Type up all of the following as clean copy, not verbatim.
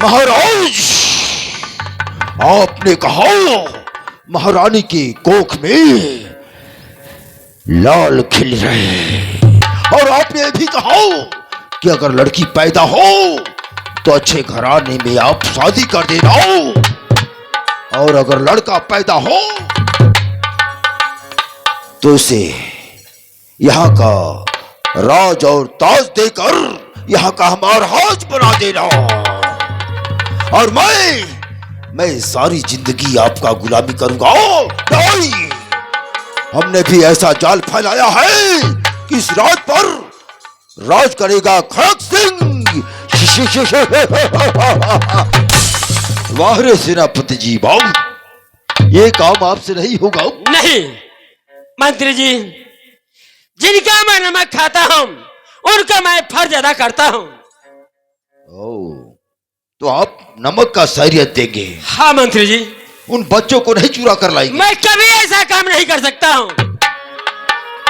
महाराज, आपने कहा महारानी की कोख में लाल खिल रहे, और आपने भी कहा कि अगर लड़की पैदा हो तो अच्छे घराने में आप शादी कर देना, और अगर लड़का पैदा हो तो उसे यहाँ का राज और ताज देकर यहाँ का हमारा राज बना देना, और मैं सारी जिंदगी आपका गुलामी करूंगा। नहीं, हमने भी ऐसा जाल फैलाया है कि इस राज पर राज करेगा खड़क सिंह। वाह रे सेनापति जी, बाबू ये काम आपसे नहीं होगा। नहीं मंत्री जी, जिनका मैं नमक खाता हूं उनका मैं फर्ज अदा करता हूं। तो आप नमक का सैरियत देंगे? हाँ मंत्री जी। उन बच्चों को नहीं चुरा कर लाएंगे? मैं कभी ऐसा काम नहीं कर सकता हूं।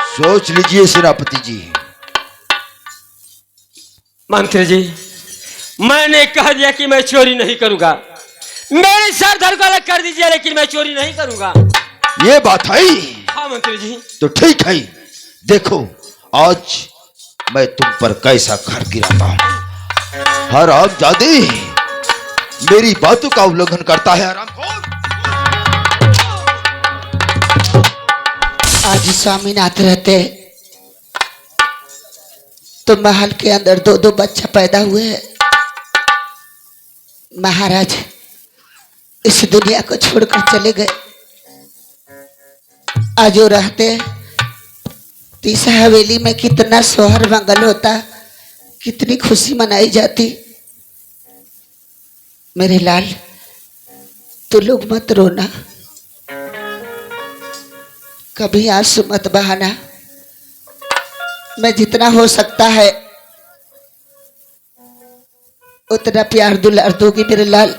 सोच लीजिए सेनापति जी। मंत्री जी, मैंने कह दिया कि मैं चोरी नहीं करूंगा। मेरे सर धड़ को अलग कर दीजिए, लेकिन मैं चोरी नहीं करूंगा। ये बात है? हाँ मंत्री जी। तो ठीक है, देखो आज मैं तुम पर कैसा घर गिराता हूं। हरामजादे, मेरी बातों का उल्लंघन करता है हरामखोर। आज स्वामीनाथ रहते तो महल के अंदर 2-2 बच्चा पैदा हुए। महाराज इस दुनिया को छोड़कर चले गए। आज वो रहते तो इस हवेली में कितना सोहर मंगल होता, कितनी खुशी मनाई जाती। मेरे लाल, तू लोग मत रोना, कभी आंसू मत बहाना। मैं जितना हो सकता है उतना प्यार दुलार दूंगी मेरे लाल।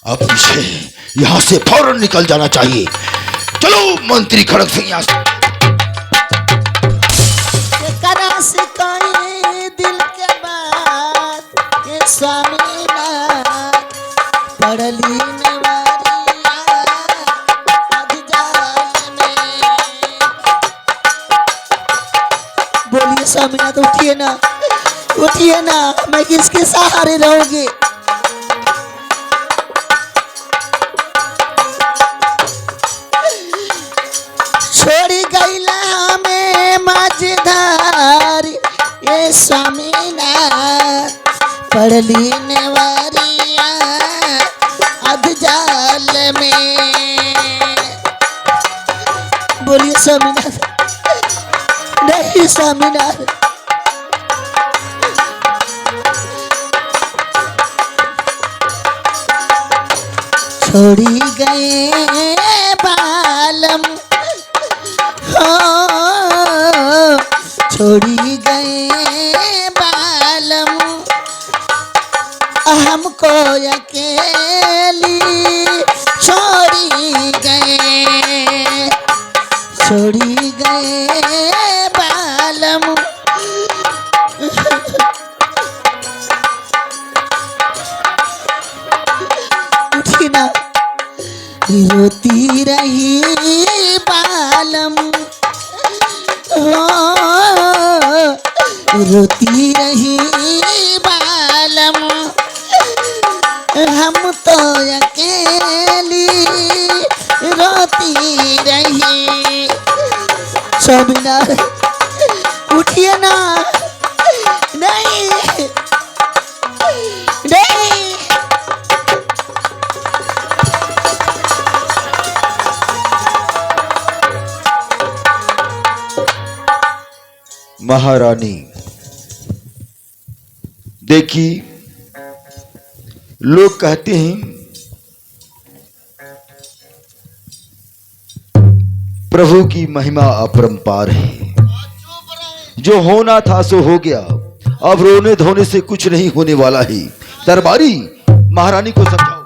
अब इसे यहाँ से फौरन निकल जाना चाहिए। चलो मंत्री खड़क सिंह, यहाँ से। दिल के बात ये स्वामीनाथ पड़ली बोलिए स्वामीनाथ, उठिए ना, उठिए ना, मैं किसके सहारे रहूंगी। छोड़ी गईला हमें माझधार ये स्वामीनाथ पड़ली नेवरिया अधजाल में। बोलिए स्वामीनाथ, नहीं स्वामीनाथ। छोड़ी गए बालम, छोड़ी गए बालम हमको अकेली छोड़ी गए, छोड़ी गए बालम। उठी ना, रोती रही बालम, रोती रही बालम, हम तो अकेले अकेली रोती रही। स्वामीनाथ उठिए ना। नहीं नहीं। महारानी देखिए, लोग कहते हैं प्रभु की महिमा अपरंपार है। जो होना था सो हो गया, अब रोने धोने से कुछ नहीं होने वाला है। दरबारी महारानी को समझाओ।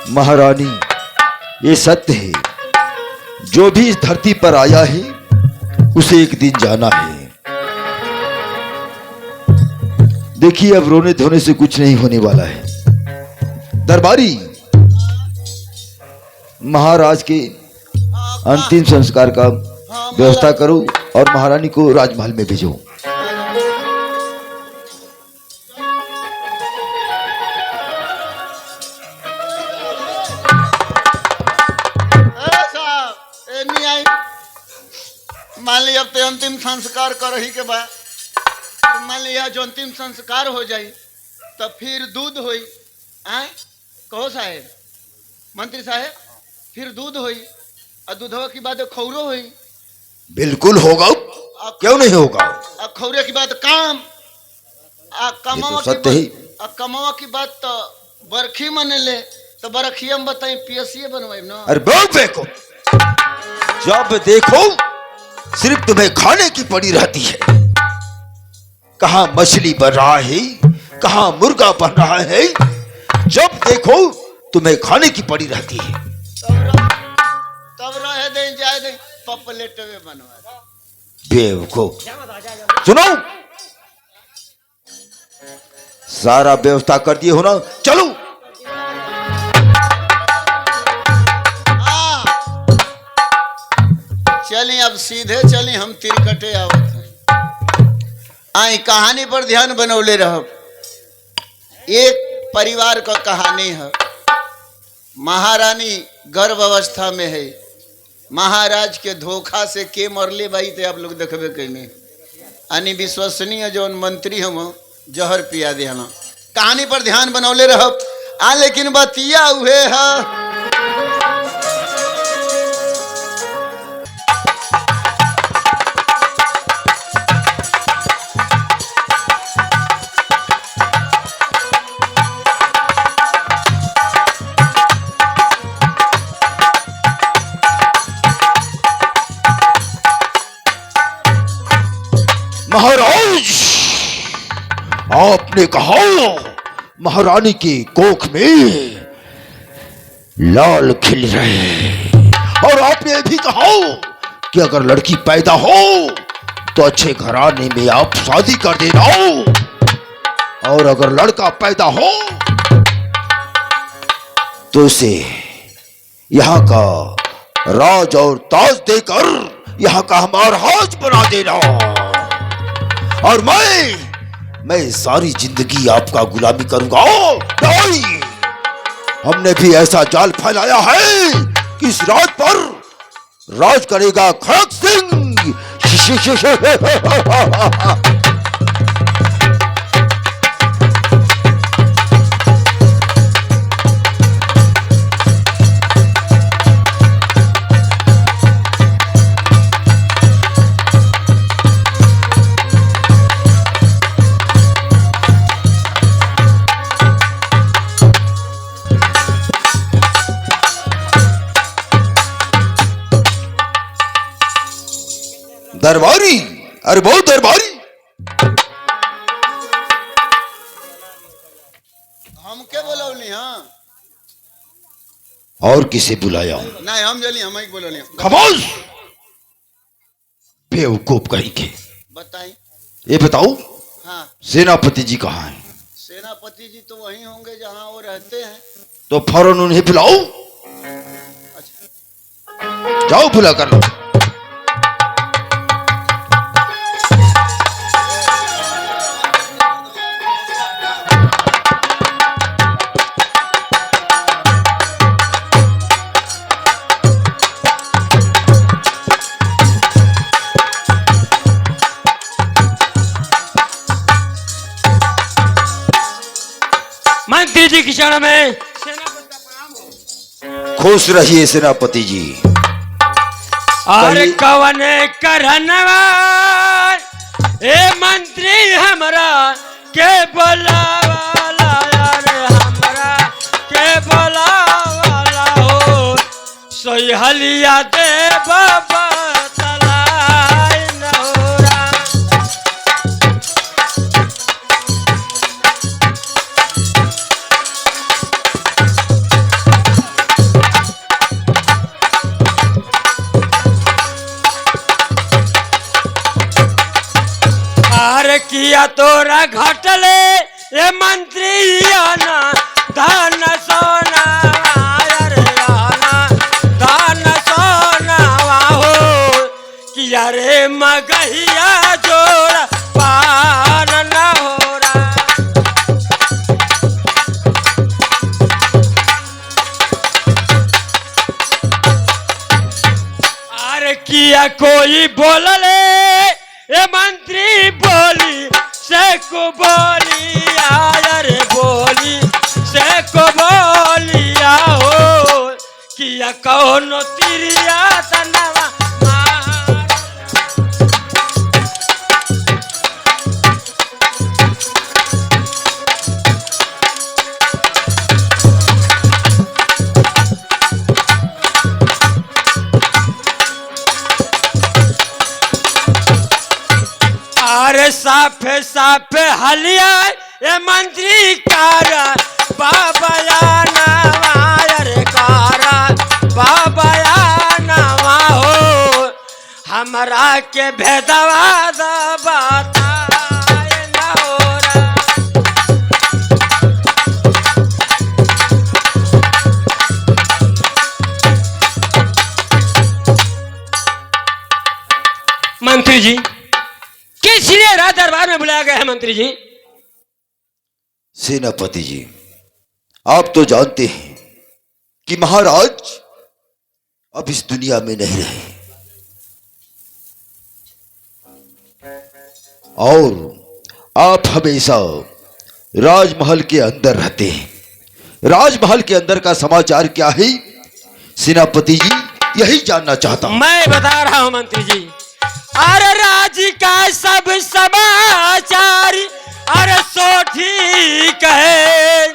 महारानी ये सत्य है, जो भी इस धरती पर आया है उसे एक दिन जाना है। देखिए, अब रोने धोने से कुछ नहीं होने वाला है। दरबारी महाराज के अंतिम संस्कार का व्यवस्था करो और महारानी को राजमहल में भेजो। मान लिया अब तो अंतिम संस्कार कर ही के बाद, तो मान लिया जो अंतिम संस्कार हो जाई तो फिर दूध होई। आए कहो साहेब, मंत्री साहेब, फिर दूध होई और दूधवा की बाद खौरो होई। बिल्कुल होगा, क्यों नहीं होगा। और खौरे की बाद काम, कमावा सत्य ही। कमावा की बात तो बरखी मने ले, तो बरखिया में बताई पीएससी बनवाई ना। अरे बहुत देखो, जब देखो सिर्फ तुम्हें खाने की पड़ी रहती है। कहां मछली बन रहा है, कहां मुर्गा बन रहा है, जब देखो तुम्हें खाने की पड़ी रहती है। तब रहे दे जाए दे पपलेट में बनवा। बेवकूफ, सुनो, सारा व्यवस्था कर दिए हो ना, चलो। चली अब सीधे चली, हम तिरकटे आवत हैं। आई कहानी पर ध्यान बनौले रहो। एक परिवार का कहानी है। महारानी गर्भ अवस्था में है। महाराज के धोखा से के मरले भाई थे आप लोग देखबे कैने। अनि विश्वसनीय जो मंत्री हम जहर पिया देना। कहानी पर ध्यान बनौले रहो। लेकिन बतिया हुए है महाराज, आपने कहा महारानी की कोख में लाल खिल रहे, और आपने ये भी कहा कि अगर लड़की पैदा हो तो अच्छे घराने में आप शादी कर देना, और अगर लड़का पैदा हो तो उसे यहाँ का राज और ताज देकर यहाँ का हमारा हाज बना देना, और मैं सारी जिंदगी आपका गुलामी करूंगा। नहीं, हमने भी ऐसा जाल फैलाया है कि इस राज पर राज करेगा खड़क सिंह। दरबारी, अरे बहुत दरबारी, हम के बोलौनी। हाँ, और किसे बुलाया? नहीं हम जली, हम ही बोलौनी। खामोश, बेवकूफ कहीं के। बताई। ये बताओ, हाँ, सेनापति जी कहाँ हैं? सेनापति जी तो वहीं होंगे जहां वो रहते हैं। तो फौरन उन्हें बुलाओ। अच्छा, जाओ बुला कर लो। मंत्री जी की शरण में खुश रहिए सेनापति जी। और कहिए। कवन करनवा ए मंत्री हमरा के बोलावाला यार हमरा के बोलावाला हो सोई हलिया दे बाबा तलाई नौरा। आर किया तोरा घटले ये मंत्री आना धन सोना अरे आना धन सोना हो किया रे मगहिया जोड़ा पान न हो रहा। अरे किया कोई बोलले ये मंत्री बोली से को बोलिया अरे बोली से को बोलिया हो किया कौन तिरिया तनवा मार। अरे साफे साफे हलिया ये मंत्री कारा बाबा नवा अरे कारा बाबा नवा हो हमरा के भेदवा बताए न हो रहा। मंत्री जी किस लिए राज दरबार में बुलाया गया है मंत्री जी? सेनापति जी, आप तो जानते हैं कि महाराज अब इस दुनिया में नहीं रहे और आप हमेशा राजमहल के अंदर रहते हैं। राजमहल के अंदर का समाचार क्या है सेनापति जी, यही जानना चाहता हूं। मैं बता रहा हूं मंत्री जी। अरे राज का सब समाचार अरे सो ठीक है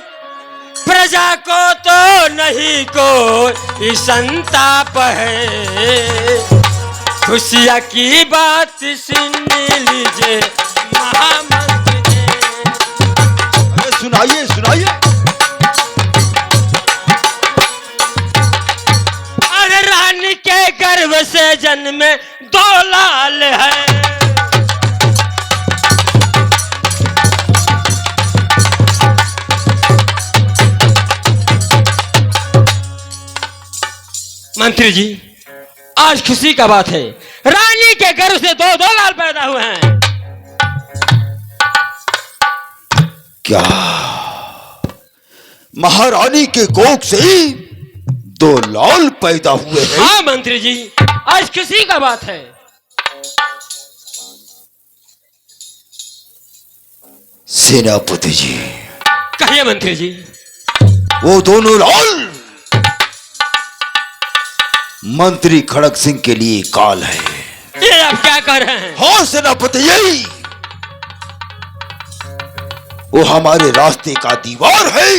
प्रजा को तो नहीं कोई संताप है। खुशियां की बात सुन लीजिए महामंत्री ने। अरे सुनाइए सुनाइए। अरे रानी के गर्भ से जन्मे 2 लाल है। मंत्री जी आज खुशी का बात है, रानी के गर्भ से 2 लाल पैदा हुए हैं। क्या महारानी के कोख से 2 लाल पैदा हुए हैं? हाँ मंत्री जी आज खुशी का बात है। सेनापति जी, कहिए मंत्री जी। वो दोनों लाल मंत्री खड़क सिंह के लिए काल है। ये आप क्या कह रहे हैं? हाँ सेनापति, यही वो हमारे रास्ते का दीवार है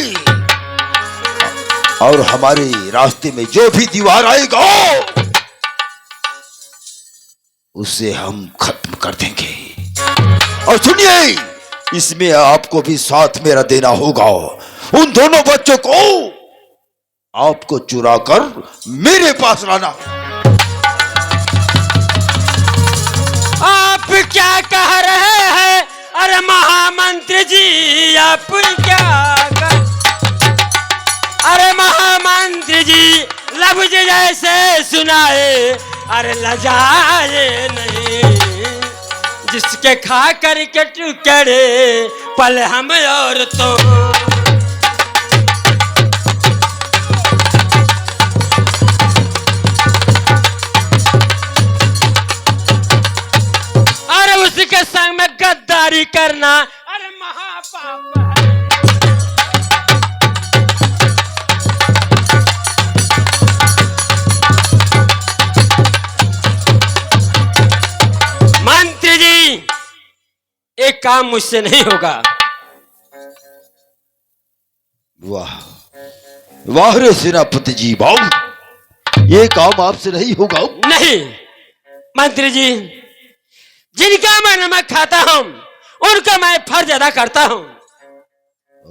और हमारे रास्ते में जो भी दीवार आएगा उसे हम खत्म कर देंगे। और सुनिए, इसमें आपको भी साथ मेरा देना होगा। उन दोनों बच्चों को आपको चुरा कर मेरे पास लाना। आप क्या कह रहे हैं? अरे महामंत्री मंत्री जी आप क्या कर, अरे महामंत्री जी लफ्ज जैसे सुनाए, अरे लजाए नहीं, जिसके खा कर के टुकड़े पल हम और तो। अरे उसके संग में गद्दारी करना अरे महापाप है। मंत्री जी एक काम मुझसे नहीं होगा। वाह वाह रे सेनापति जी, वाह, ये काम आपसे नहीं होगा। नहीं मंत्री जी, जिनका मैं नमक खाता हूं उनका मैं फर्ज अदा करता हूं।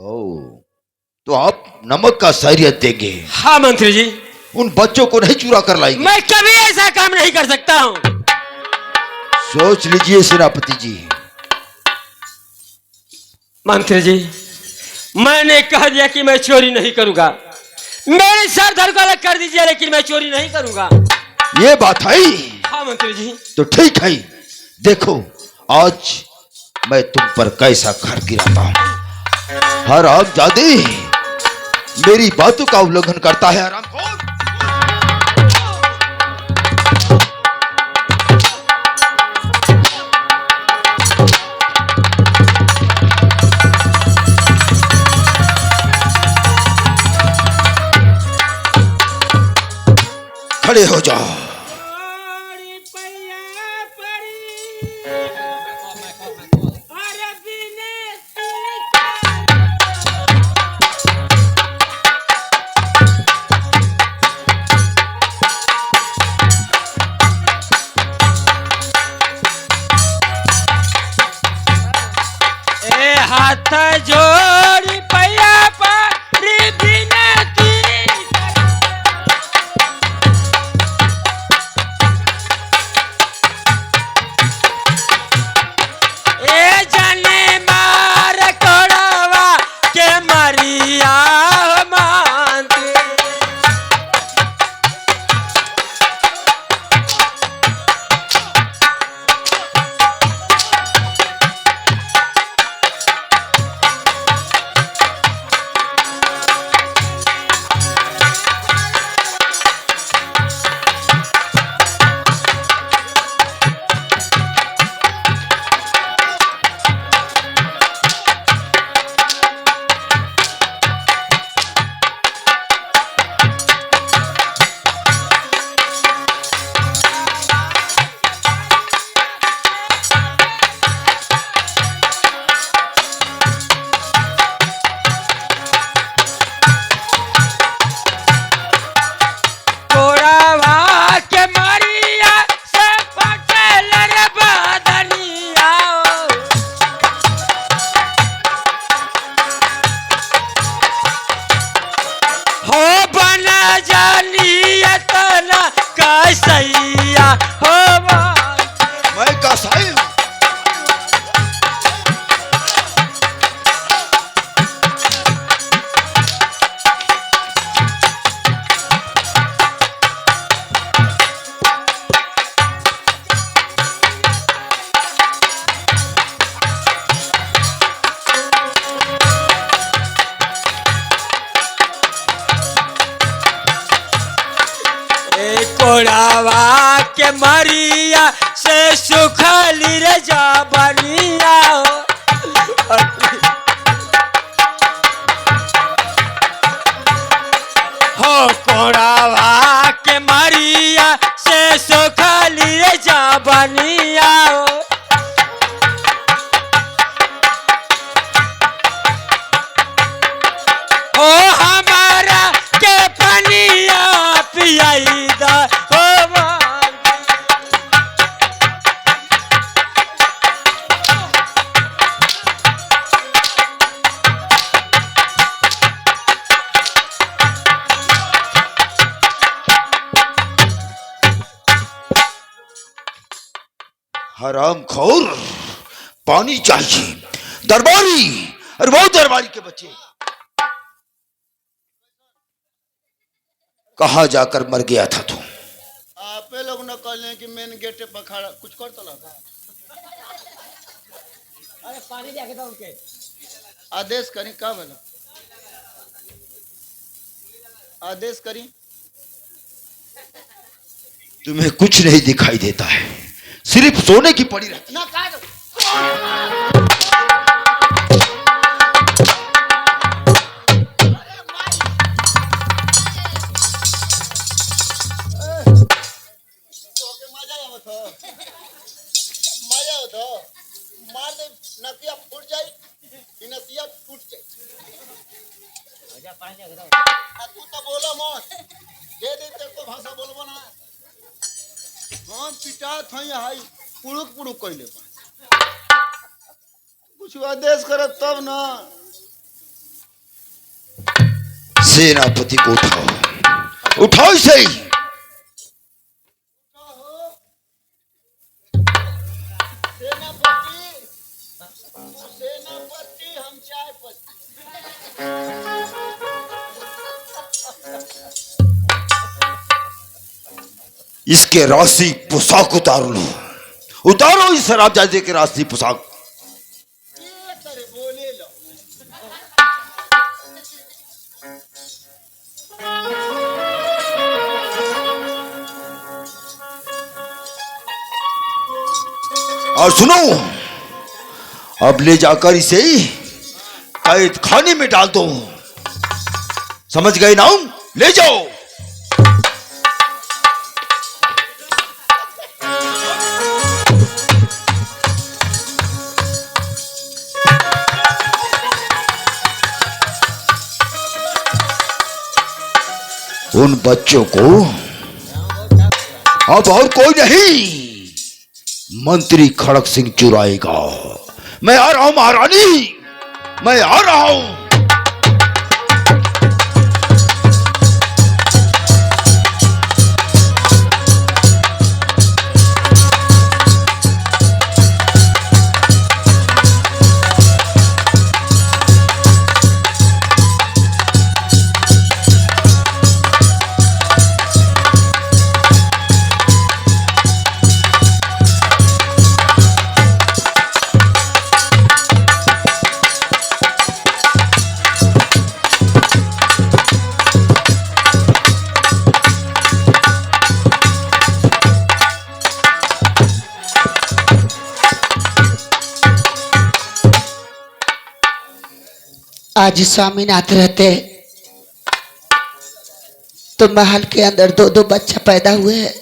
ओ, तो आप नमक का सरियत देंगे? हाँ मंत्री जी। उन बच्चों को नहीं चुरा कर लाएंगे? मैं कभी ऐसा काम नहीं कर सकता हूं। सोच लीजिए सेनापति जी। मंत्री जी मैंने कह दिया कि मैं चोरी नहीं करूंगा, मेरे सर धड़ को अलग कर दीजिए, लेकिन मैं चोरी नहीं करूंगा। ये बात है? हाँ मंत्री जी। तो ठीक है, देखो आज मैं तुम पर कैसा घर गिराता हूं। हरामजादे मेरी बातों का उल्लंघन करता है। हरामखोर! खड़े हो जाओ। हाथ जोड़ी पैया पारी बिनती, ए जाने मार कोड़वा के मरिया मांती। सैया हो मैं कसाई हूं। कोड़ावा के मरिया से सुखली रे जाबनिया हो, कोड़ावा के मरिया से सुखली रे जाबनिया हो, हमारा के पनिया पियाईदा हो। हरामखोर, पानी चाहिए दरबारी और वो दरबारी के बच्चे कहां जाकर मर गया था तू? आपे लोग न कहले कि मेन गेट पर खड़ा कुछ कर तो लगा। अरे पानी जाके दो उनके। आदेश करी का बोला? आदेश करी। तुम्हें कुछ नहीं दिखाई देता है, सिर्फ सोने की पड़ी रहती। ना का मार दे नसिया फूट जाई कि नसिया टूट जाई। तू तो बोलो मत दे दे तेरे को भाषा बोलबो ना हम पिटा थई हाई पुड़ुक पुड़ुक कइले पा कुछ आदेश करत तब ना। सेनापति को उठाओ, उठाओ इसे। सेनापति हम चाय पत्ती। इसके राशि पोशाक उतार लो, उतारो इस शराबजादे के राशि पोशाक। ये तेरे बोले लो और सुनो, अब ले जाकर इसे कैद खाने में डाल दो, समझ गए ना? ले जाओ। उन बच्चों को अब और कोई नहीं, मंत्री खड़क सिंह चुराएगा। मैं आ रहा हूं महारानी, मैं आ रहा हूं। आज स्वामीनाथ रहते तो महल के अंदर 2-2 बच्चा पैदा हुए हैं।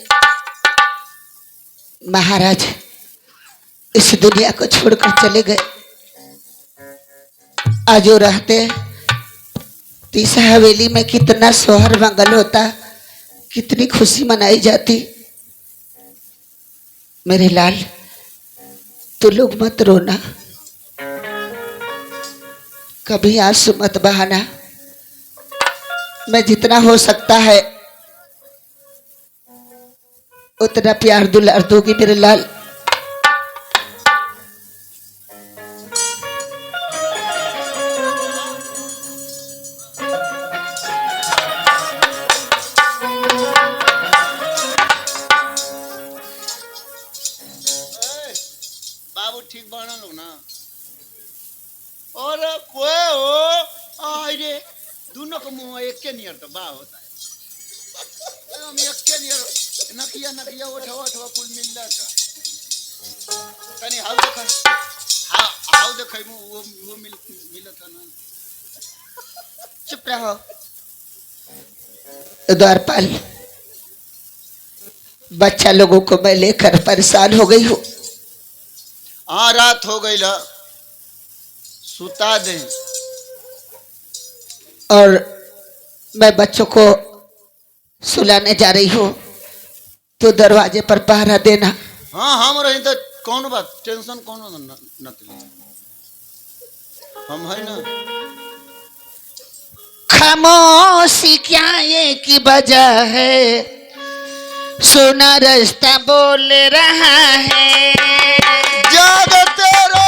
महाराज इस दुनिया को छोड़कर चले गए। आज वो रहते तीसरा हवेली में कितना सोहर मंगल होता, कितनी खुशी मनाई जाती। मेरे लाल तू लोग मत रोना, कभी आंसू मत बहाना। मैं जितना हो सकता है उतना प्यार दुलार दूंगी मेरे लाल। बाबू ठीक बना लो ना। और कोई हो आई रे दोनों को मुंह एक के नियर तो बा होता है। हम एक के नियर नकिया नकिया उठा उठा कुल मिल जाता। कनी हाउ देखा, हाउ देखा वो मिलता ना। चुप रहो द्वारपाल, बच्चा लोगों को मैं लेकर परेशान हो गई हूँ। हाँ रात हो गई ला, सुता दे। और मैं बच्चों को सुलाने जा रही हूँ, तो दरवाजे पर पहरा देना। हाँ हम रही तो कौन बात टेंशन कौन न हम है ना। खामोशी क्या ये की वजह है, सोना रास्ता बोल रहा है। जागते रहो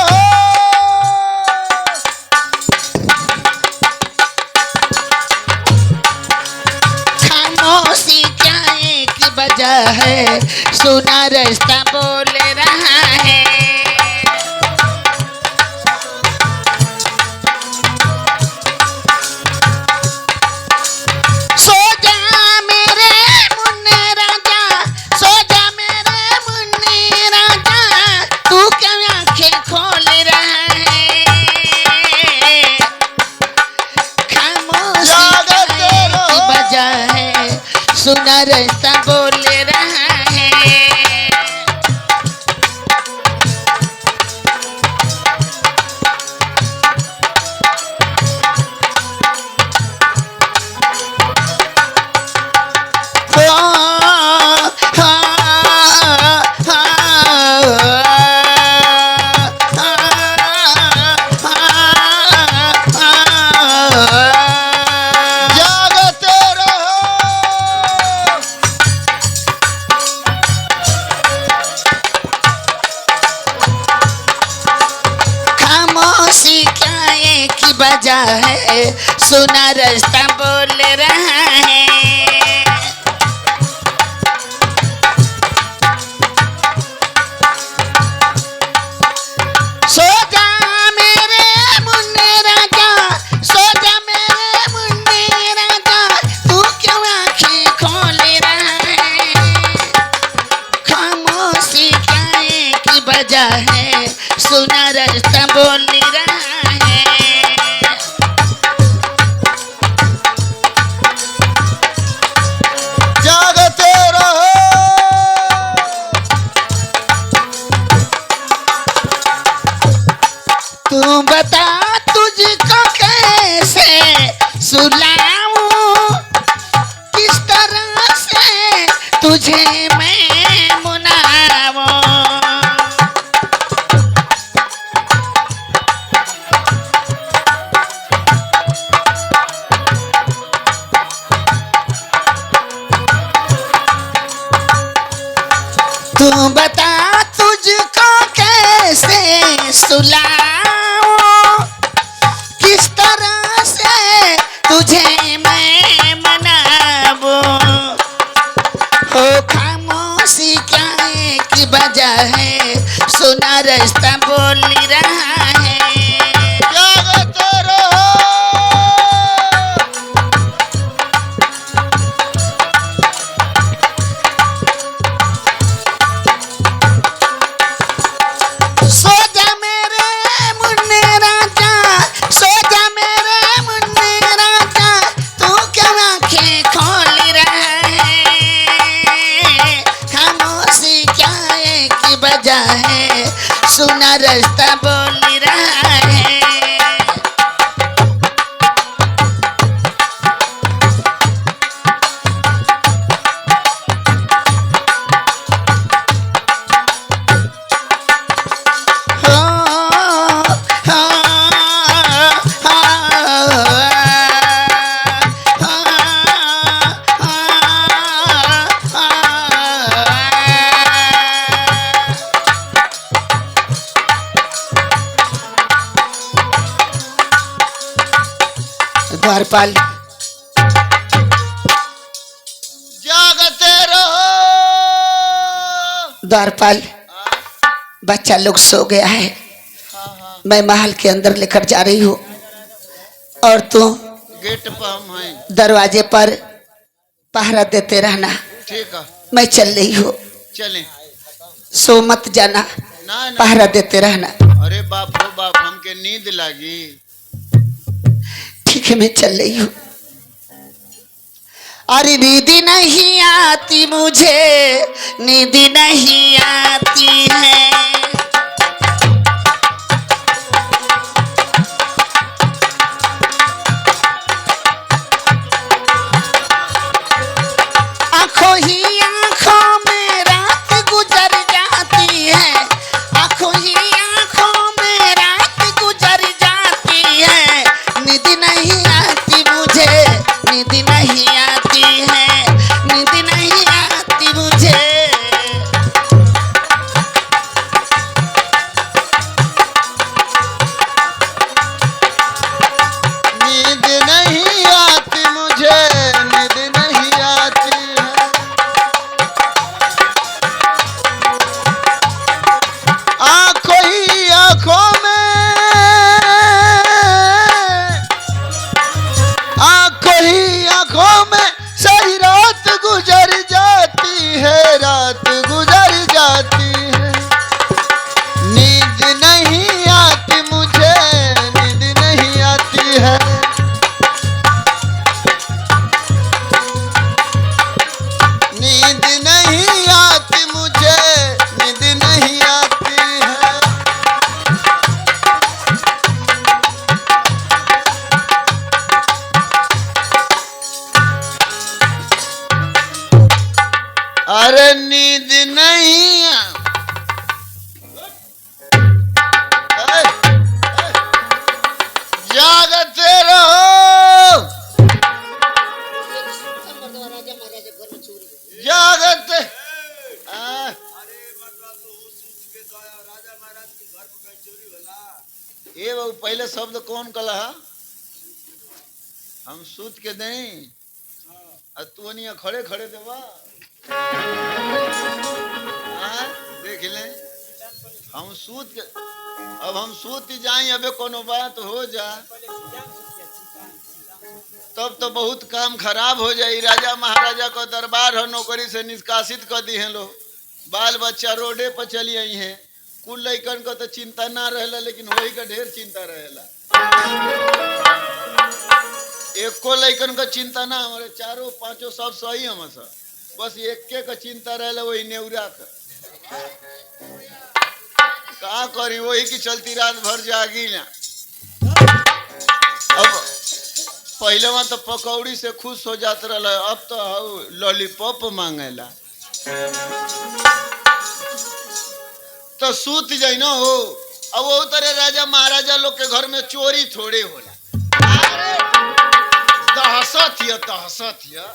है, सुना रास्ता बोल रहा है। सो जा मेरे मुन्ने राजा, सो जा मेरे मुन्ने राजा, तू क्यों आंखें खोल रहा है? खामोशी की वजह है, सुना रास्ता बोल रहा है। जागते रहो। खामोशी क्या एक ही वजह है, सुना रास्ता बोल रहा है। सो जा मेरे मुन्ने राजा, सो जा मेरे मुन्ने राजा, तू क्यों आंखें खोल रहा है? खामोशी क्या एक ही वजह है, सुना रास्ता बोल रहा है। जागते रहो। तू बता तुझको कैसे सुलाऊं, किस तरह से तुझे मैं मनाऊं। तू बता तुझको कैसे सुलाऊं, किस तरह से तुझे मैं मनाऊं। हो खामोशी क्या एक वजह है, सुना रास्ता बोल रहा है। जागते रहो। सो जा मेरे मुन्ने राजा, सो जा मेरे मुन्ने राजा, तू क्यों आंखें खोल रहा है? खामोशी क्या एक ही वजह है, सुना रास्ता बोल रहा है। द्वारपाल जागते रहो। द्वारपाल, बच्चा लोग सो गया है, मैं महल के अंदर लेकर जा रही हूँ और तू गेट पर हम हैं। दरवाजे पर पहरा देते रहना। ठीक है, मैं चल रही हूँ, चलें। सो मत जाना, ना ना। पहरा देते रहना। अरे बाप हो बाप, हमके नींद लगी। ठीक है, मैं चल रही हूँ। अरे नींद नहीं आती मुझे, नींद नहीं आती है। आंखों ही आंखों में रात गुजर जाती है, आंखों ही आंखों में रात गुजर जाती है। नींद नहीं आती मुझे, नींद नहीं आती है, नींद नहीं आती मुझे। ए बाबू पहले शब्द कौन कला? हम सूत के दें और तू नहीं खड़े खड़े देवा। हाँ, देख ले हम सूत के, अब हम सूत जाए अबे कोनो बात हो जा तब तो बहुत काम खराब हो जाए। राजा महाराजा को दरबार हो, नौकरी से निष्कासित कर दी हैं लोग, बाल बच्चा रोडे पर चली आई हैं। कुल लइकन को तो चिंता ना रहेला, लेकिन वही का ढेर चिंता रहेला। एको लइकन का चिंता ना, हमारे चारों पांचों सब सही हम सब, बस एक का चिंता रहेला वही नेउरा का करी, वही की चलती रात भर जागी ना। अब पहले वहां तो पकौड़ी से खुश हो जाते रहा, अब तो लॉलीपॉप मांगेला। तो सूत जाई ना हो। अब वो तरह राजा महाराजा लोग के घर में चोरी थोड़े होला। दहशत हिया, दहशत हिया।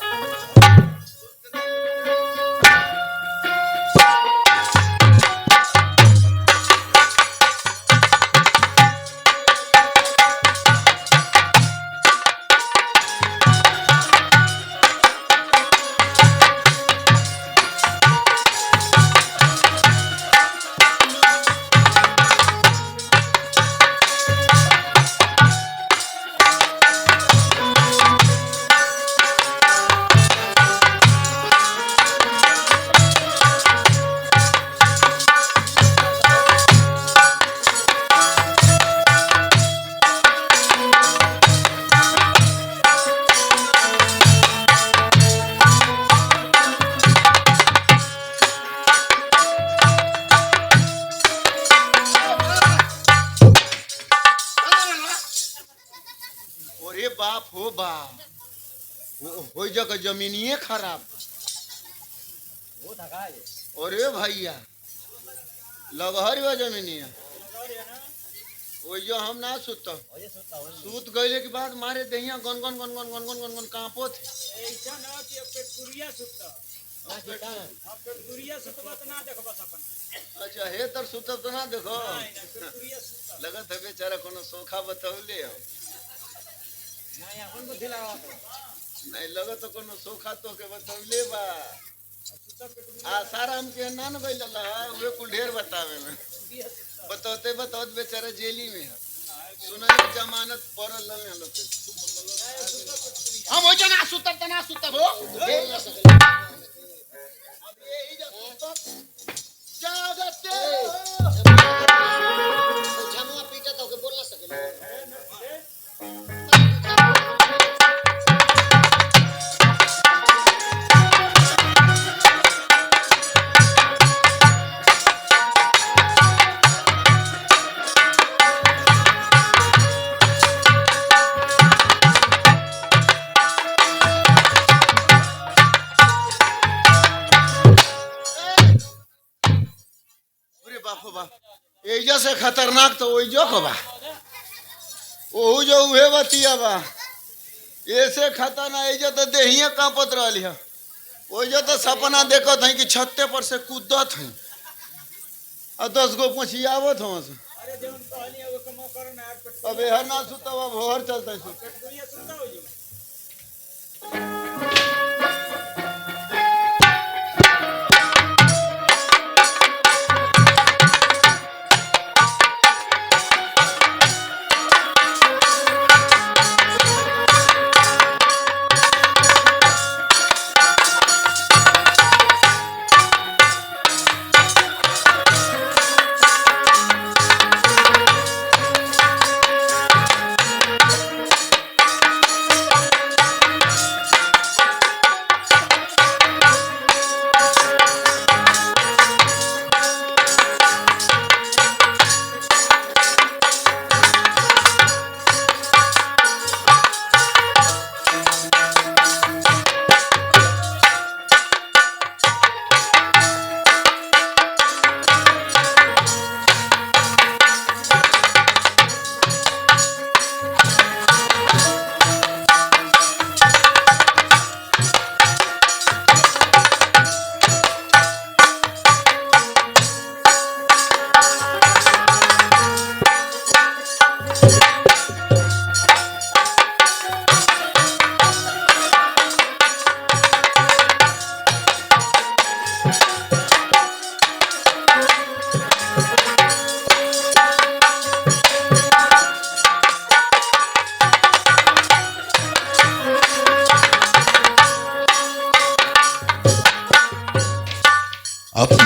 बाप हो बाप, हो जगह जमीनिए खराब। अरे भैया लगहर बा जमीनिया, वो जो हम ना सुत सूत गईले के बाद मारे दहिया गन गन गन गन गन गन गन गन कांपो थे। अच्छा हे तर सुतब तो ना देखो, लगत है बेचारा कोनो सोखा बतौले हो। नहीं लगा तो कोनो सोखा तो के बतौले बा। सारा हम के ना न गइल वे कुल ढेर बतावे में बताते बताते बेचारा जेली में है। सुनाई जमानत पड़ल न लोग हम हो जना सुतब त ना सुतब हो देख ना सकल। अब यही जा सुतब जागते जमुआ पीटा तो के बोल ना सकल। एजा से खतरनाक तो वही जो बा, ओहू जो उहे बतिया बा। ऐसे खतरनाक एजा तो देहिया कांपत रहली है। ओजा तो सपना देखत है कि छत्ते पर से कूदत है और 10 गो पछियावत हो। अब यह ना सुता भोर चलता है।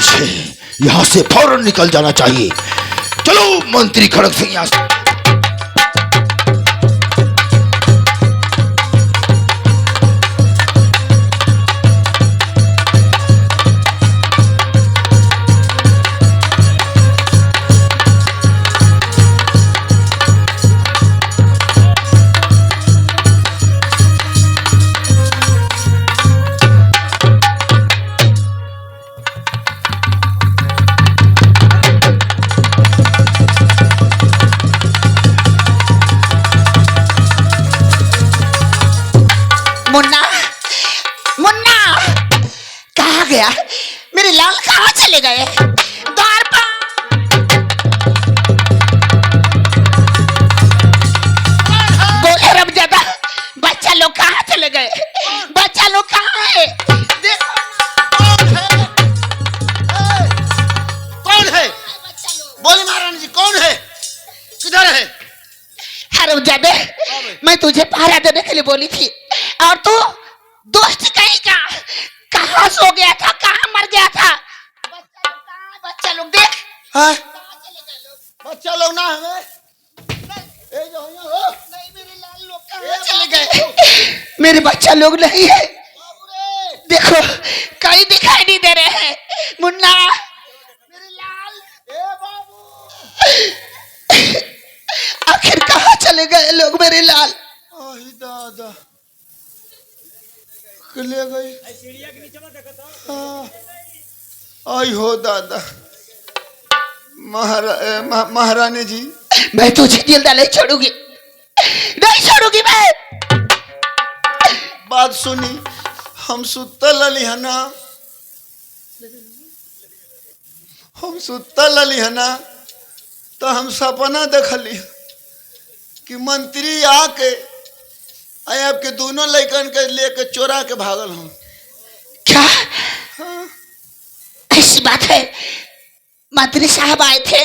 तुझे यहाँ से फौरन निकल जाना चाहिए। चलो मंत्री खड़ग सिंह यहाँ से। मुन्ना, मुन्ना, कहाँ गया? मेरे लाल कहाँ चले गए? द्वार पर बोले रमजादा, बच्चा लोग कहाँ चले गए? बच्चा लोग कहाँ है? देखो कौन है? बोली महारानी जी, कौन है? किधर है? रमजादे, मैं तुझे पहरा देने के लिए बोली थी और तू दोस्त कहीं का कहाँ सो गया था, कहाँ मर गया था? बच्चा लोग देख। हाँ? बच्चा लोग ना हमें मेरे लाल लोग कहाँ चले गए? मेरे बच्चा लोग नहीं है, देखो कहीं दिखाई नहीं दे रहे हैं। मुन्ना, मेरे लाल, आखिर कहाँ चले गए लोग मेरे लाल? दादा ले गई। आई हो दादा। महारानी जी, मैं तुझे जिंदा नहीं छोड़ूंगी, नहीं छोड़ूंगी मैं। बात सुनी, हम सुतल अली है ना, हम सुतल अली है ना, तो हम सपना देखली कि मंत्री आके आपके दोनों लड़कन के लेके चोरा के भागल हूँ। क्या? हाँ। ऐसी बात है? मंत्री साहब आए थे